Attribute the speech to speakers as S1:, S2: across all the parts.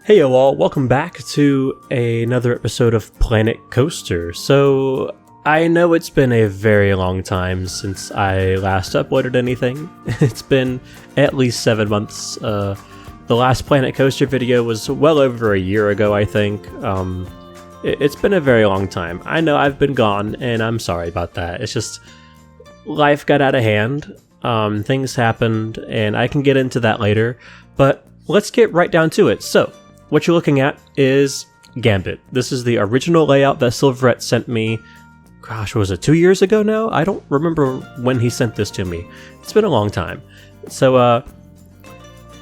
S1: Hey yo all, welcome back to another episode of Planet Coaster. So, I know it's been a very long time since I last uploaded anything. It's been at least 7 months. The last Planet Coaster video was well over a year ago, I think. It's been a very long time. I know I've been gone, and I'm sorry about that. It's just, life got out of hand. Things happened, and I can get into that later. But let's get right down to it. So, what you're looking at is Gambit. This is the original layout that Silverette sent me, gosh, was it 2 years ago now? I don't remember when he sent this to me. It's been a long time. So,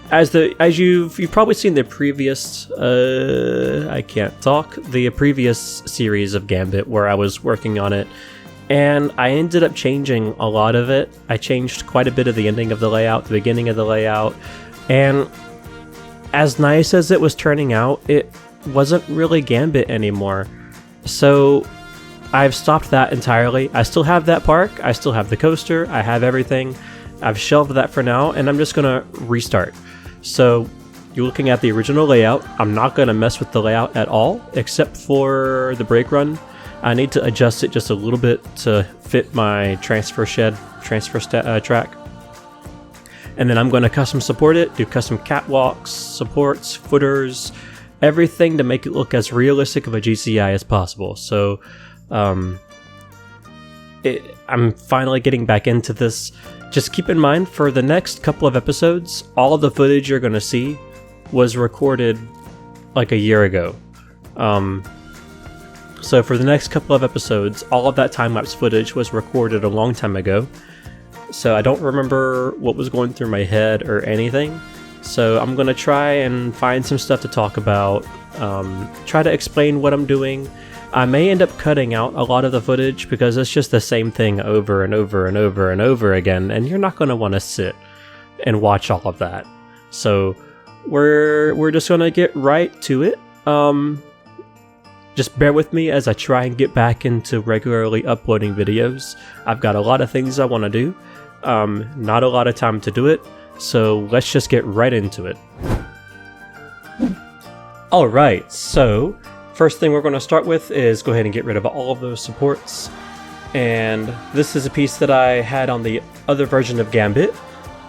S1: as you've probably seen the previous, the previous series of Gambit where I was working on it, and I ended up changing a lot of it. I changed quite a bit of the ending of the layout, the beginning of the layout, and as nice as it was turning out, it wasn't really Gambit anymore. So I've stopped that entirely. I still have that park, I still have the coaster, I have everything. I've shelved that for now, and I'm just gonna restart. So you're looking at the original layout. I'm not gonna mess with the layout at all, except for the brake run. I need to adjust it just a little bit to fit my transfer track. And then I'm going to custom support it, do custom catwalks, supports, footers, everything to make it look as realistic of a GCI as possible. So I'm finally getting back into this. Just keep in mind, for the next couple of episodes, all of the footage you're going to see was recorded like a year ago. So for the next couple of episodes, all of that time-lapse footage was recorded a long time ago. So I don't remember what was going through my head or anything. So I'm going to try and find some stuff to talk about, try to explain what I'm doing. I may end up cutting out a lot of the footage because it's just the same thing over and over and over and over again, and you're not going to want to sit and watch all of that. So we're just going to get right to it. Just bear with me as I try and get back into regularly uploading videos. I've got a lot of things I want to do. Not a lot of time to do it, so let's just get right into it. Alright, so first thing we're going to start with is go ahead and get rid of all of those supports. And this is a piece that I had on the other version of Gambit,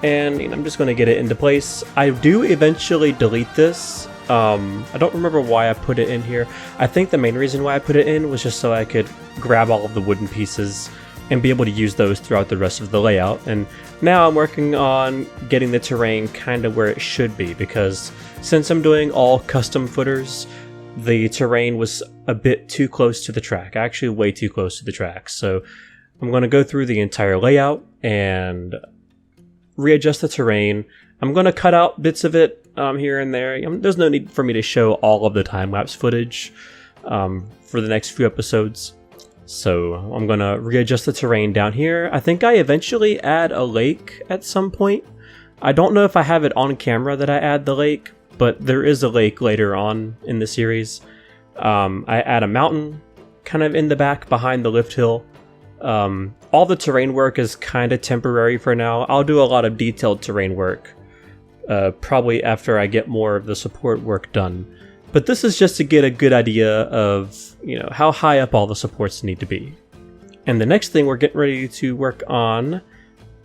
S1: and I'm just going to get it into place. I do eventually delete this. I don't remember why I put it in here. I think the main reason why I put it in was just so I could grab all of the wooden pieces and be able to use those throughout the rest of the layout. And now I'm working on getting the terrain kind of where it should be, because since I'm doing all custom footers, the terrain was a bit too close to the track, actually way too close to the track. So I'm going to go through the entire layout and readjust the terrain. I'm going to cut out bits of it here and there. There's no need for me to show all of the time-lapse footage for the next few episodes. So I'm going to readjust the terrain down here. I think I eventually add a lake at some point. I don't know if I have it on camera that I add the lake, but there is a lake later on in the series. I add a mountain kind of in the back behind the lift hill. All the terrain work is kind of temporary for now. I'll do a lot of detailed terrain work probably after I get more of the support work done. But this is just to get a good idea of, how high up all the supports need to be. And the next thing we're getting ready to work on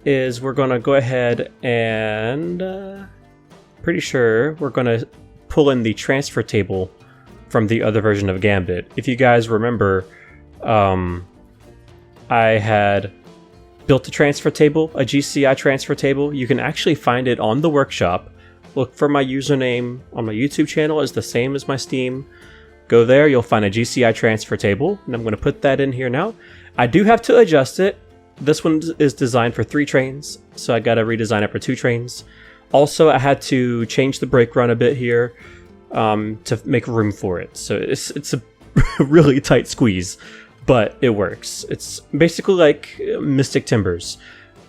S1: is we're going to go ahead and pretty sure we're going to pull in the transfer table from the other version of Gambit. If you guys remember, I had built a transfer table, a GCI transfer table. You can actually find it on the workshop. Look for my username on my YouTube channel is the same as my Steam. Go there, you'll find a GCI transfer table, and I'm going to put that in here now. I do have to adjust it. This one is designed for 3 trains, so I got to redesign it for 2 trains. Also, I had to change the brake run a bit here to make room for it. So it's a really tight squeeze, but it works. It's basically like Mystic Timbers.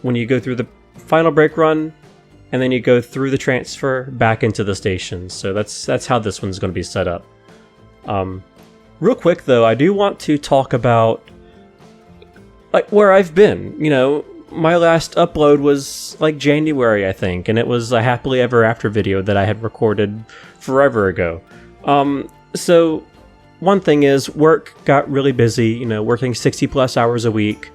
S1: When you go through the final brake run, and then you go through the transfer back into the station. So that's how this one's going to be set up. Real quick though, I do want to talk about like where I've been. my last upload was like January, I think, and it was a happily ever after video that I had recorded forever ago. So one thing is work got really busy, you know, working 60 plus hours a week,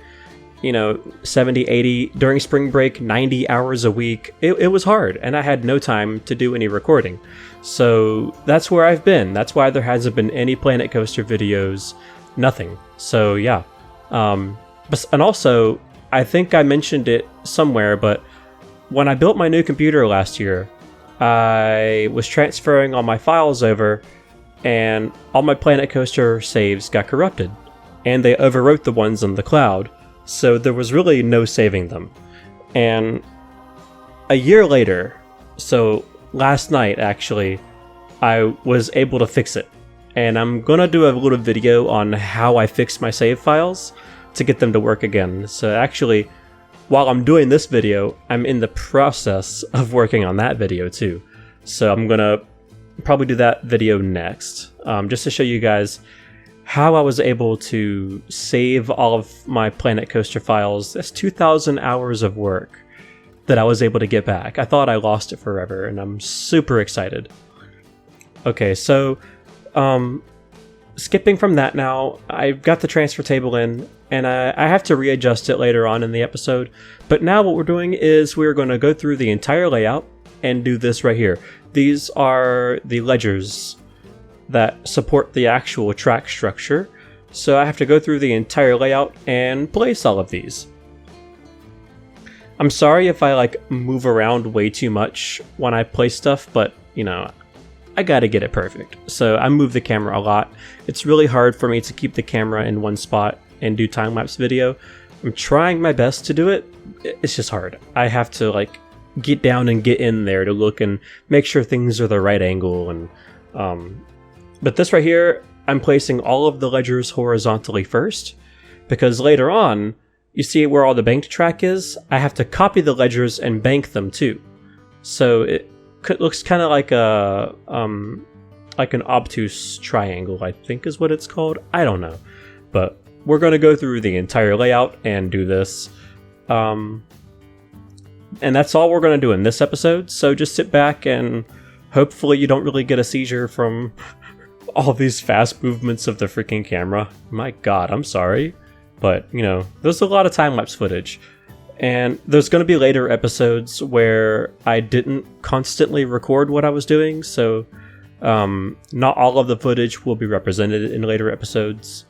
S1: you know, 70, 80, during spring break, 90 hours a week. It was hard, and I had no time to do any recording. So that's where I've been. That's why there hasn't been any Planet Coaster videos, nothing. So yeah. And also, I think I mentioned it somewhere, but when I built my new computer last year, I was transferring all my files over, and all my Planet Coaster saves got corrupted, and they overwrote the ones in the cloud, so there was really no saving them. And a year later, so last night actually, I was able to fix it, and I'm gonna do a little video on how I fixed my save files to get them to work again. So actually, while I'm doing this video, I'm in the process of working on that video too. So I'm gonna probably do that video next, just to show you guys how I was able to save all of my Planet Coaster files. That's 2,000 hours of work that I was able to get back. I thought I lost it forever, and I'm super excited. Okay, so skipping from that now, I've got the transfer table in, and I have to readjust it later on in the episode. But now what we're doing is we're going to go through the entire layout and do this right here. These are the ledgers that support the actual track structure. So I have to go through the entire layout and place all of these. I'm sorry if I like move around way too much when I place stuff, but you know, I gotta get it perfect. So I move the camera a lot. It's really hard for me to keep the camera in one spot and do time-lapse video. I'm trying my best to do it. It's just hard. I have to like get down and get in there to look and make sure things are the right angle. And but this right here, I'm placing all of the ledgers horizontally first, because later on, you see where all the banked track is? I have to copy the ledgers and bank them too. So it looks kind of like an obtuse triangle, I think is what it's called. I don't know, but we're going to go through the entire layout and do this. And that's all we're going to do in this episode. So just sit back and hopefully you don't really get a seizure from all these fast movements of the freaking camera. My God, I'm sorry. But, you know, there's a lot of time-lapse footage. And there's going to be later episodes where I didn't constantly record what I was doing. So not all of the footage will be represented in later episodes.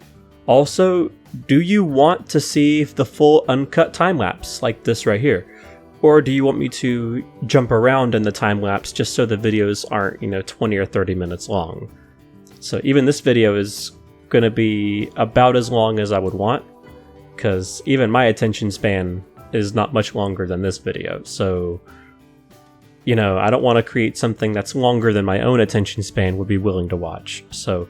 S1: Also, do you want to see the full uncut time-lapse like this right here? Or do you want me to jump around in the time-lapse just so the videos aren't, you know, 20 or 30 minutes long? So even this video is going to be about as long as I would want, because even my attention span is not much longer than this video. So, you know, I don't want to create something that's longer than my own attention span would be willing to watch. So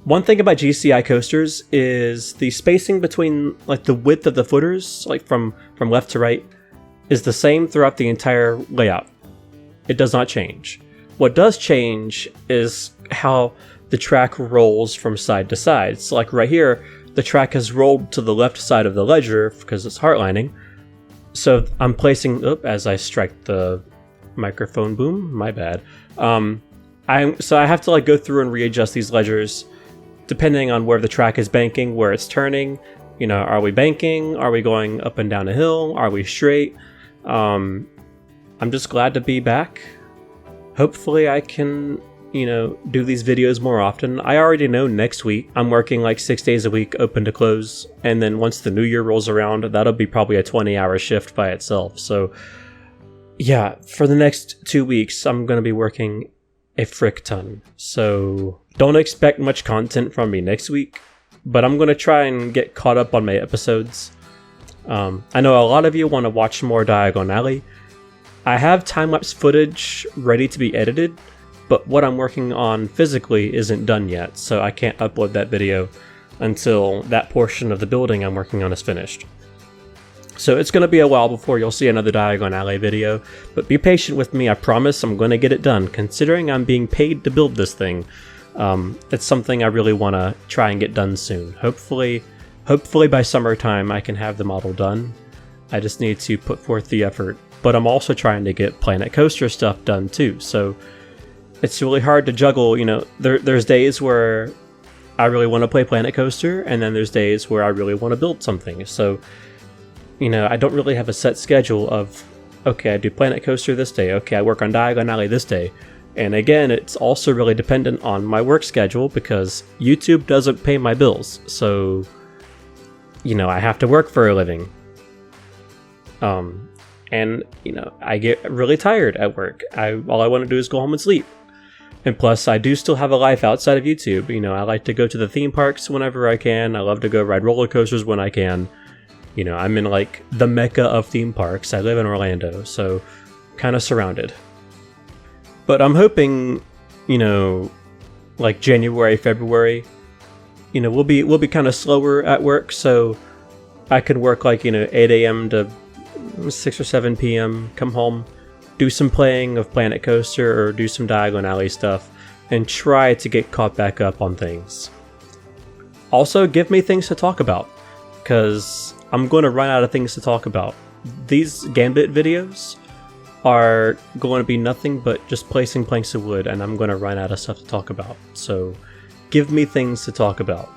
S1: one thing about GCI coasters is the spacing between like the width of the footers, like from left to right, is the same throughout the entire layout. It does not change. What does change is how the track rolls from side to side. So like right here, the track has rolled to the left side of the ledger because it's heartlining. So I'm placing, as I strike the microphone boom, my bad. So I have to like go through and readjust these ledgers depending on where the track is banking, where it's turning. You know, are we banking? Are we going up and down a hill? Are we straight? I'm just glad to be back. Hopefully I can, you know, do these videos more often. I already know next week I'm working like 6 days a week, open to close. And then once the new year rolls around, that'll be probably a 20-hour shift by itself. So yeah, for the next 2 weeks, I'm going to be working a frick ton. So don't expect much content from me next week, but I'm going to try and get caught up on my episodes. I know a lot of you want to watch more Diagon Alley. I have time-lapse footage ready to be edited, but what I'm working on physically isn't done yet, so I can't upload that video until that portion of the building I'm working on is finished. So it's going to be a while before you'll see another Diagon Alley video, but be patient with me, I promise I'm going to get it done. Considering I'm being paid to build this thing, it's something I really want to try and get done soon. Hopefully Hopefully by summertime I can have the model done. I just need to put forth the effort. But I'm also trying to get Planet Coaster stuff done too, so it's really hard to juggle. There's days where I really want to play Planet Coaster, and then there's days where I really want to build something. So, I don't really have a set schedule of, okay, I do Planet Coaster this day, okay, I work on Diagon Alley this day. And again, it's also really dependent on my work schedule because YouTube doesn't pay my bills. So, I have to work for a living. And, I get really tired at work. All I want to do is go home and sleep. And plus, I do still have a life outside of YouTube. I like to go to the theme parks whenever I can. I love to go ride roller coasters when I can. I'm in, the mecca of theme parks. I live in Orlando, so kind of surrounded. But I'm hoping, January, February, we'll be kind of slower at work, so I can work 8 a.m. to 6 or 7 p.m., come home, do some playing of Planet Coaster or do some Diagon Alley stuff, and try to get caught back up on things. Also, give me things to talk about, because I'm going to run out of things to talk about. These Gambit videos are going to be nothing but just placing planks of wood, and I'm going to run out of stuff to talk about. So, give me things to talk about.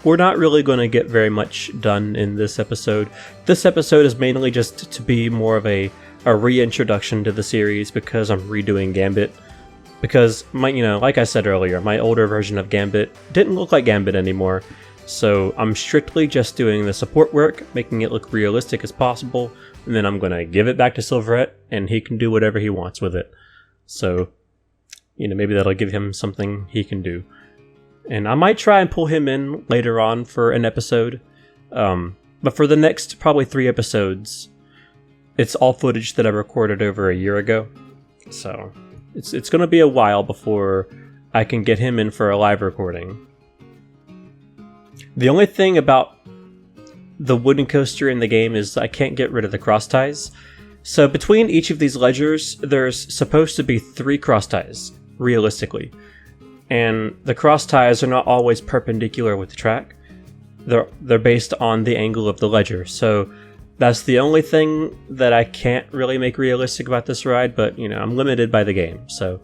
S1: We're not really going to get very much done in this episode. This episode is mainly just to be more of a reintroduction to the series because I'm redoing Gambit. Because like I said earlier, my older version of Gambit didn't look like Gambit anymore. So I'm strictly just doing the support work, making it look realistic as possible, and then I'm going to give it back to Silverette, and he can do whatever he wants with it. So, maybe that'll give him something he can do. And I might try and pull him in later on for an episode. But for the next probably 3 episodes, it's all footage that I recorded over a year ago. So it's going to be a while before I can get him in for a live recording. The only thing about the wooden coaster in the game is I can't get rid of the cross ties. So between each of these ledgers, there's supposed to be 3 cross ties, realistically. And the cross ties are not always perpendicular with the track. They're based on the angle of the ledger. So that's the only thing that I can't really make realistic about this ride, but I'm limited by the game, so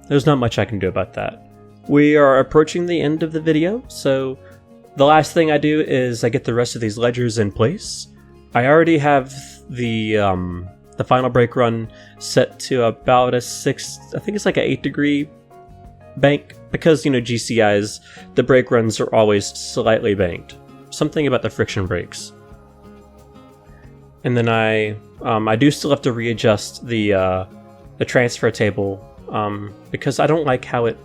S1: there's not much I can do about that. We are approaching the end of the video, so the last thing I do is I get the rest of these ledgers in place. I already have the final brake run set to about a 6, I think it's like an 8-degree bank, because GCIs, the brake runs are always slightly banked. Something about the friction brakes. And then I do still have to readjust the transfer table because I don't like how it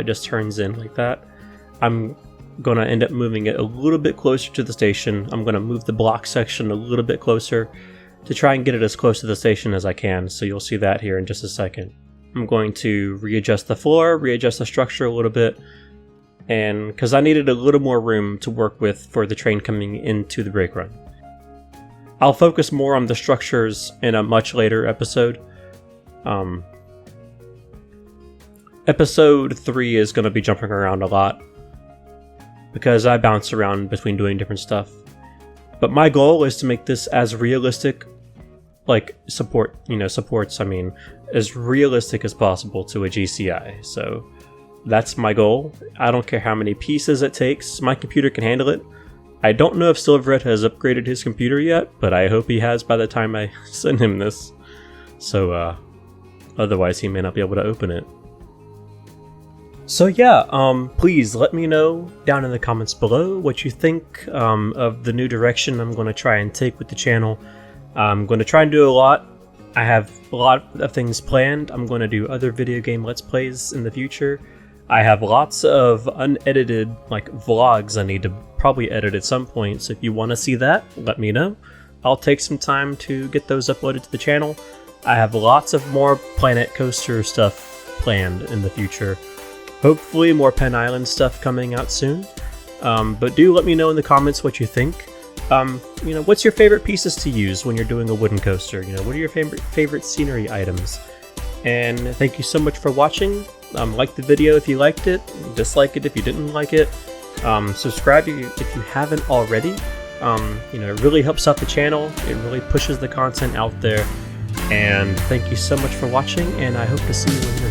S1: just turns in like that. I'm gonna end up moving it a little bit closer to the station. I'm gonna move the block section a little bit closer to try and get it as close to the station as I can. So you'll see that here in just a second. I'm going to readjust the floor, readjust the structure a little bit, and because I needed a little more room to work with for the train coming into the brake run. I'll focus more on the structures in a much later episode. Episode 3 is going to be jumping around a lot because I bounce around between doing different stuff. But my goal is to make this as realistic, supports, as realistic as possible to a GCI. So that's my goal. I don't care how many pieces it takes. My computer can handle it. I don't know if Silverette has upgraded his computer yet, but I hope he has by the time I send him this. So, otherwise he may not be able to open it. So yeah, please let me know down in the comments below what you think of the new direction I'm going to try and take with the channel. I'm going to try and do a lot. I have a lot of things planned. I'm going to do other video game Let's Plays in the future. I have lots of unedited vlogs I need to probably edit at some point, so if you want to see that, let me know. I'll take some time to get those uploaded to the channel. I have lots of more Planet Coaster stuff planned in the future. Hopefully more Penn Island stuff coming out soon. But do let me know in the comments what you think. What's your favorite pieces to use when you're doing a wooden coaster? What are your favorite scenery items? And thank you so much for watching. Like the video if you liked it, dislike it if you didn't like it. Subscribe if you haven't already. It really helps out the channel. It really pushes the content out there. And thank you so much for watching, and I hope to see you in the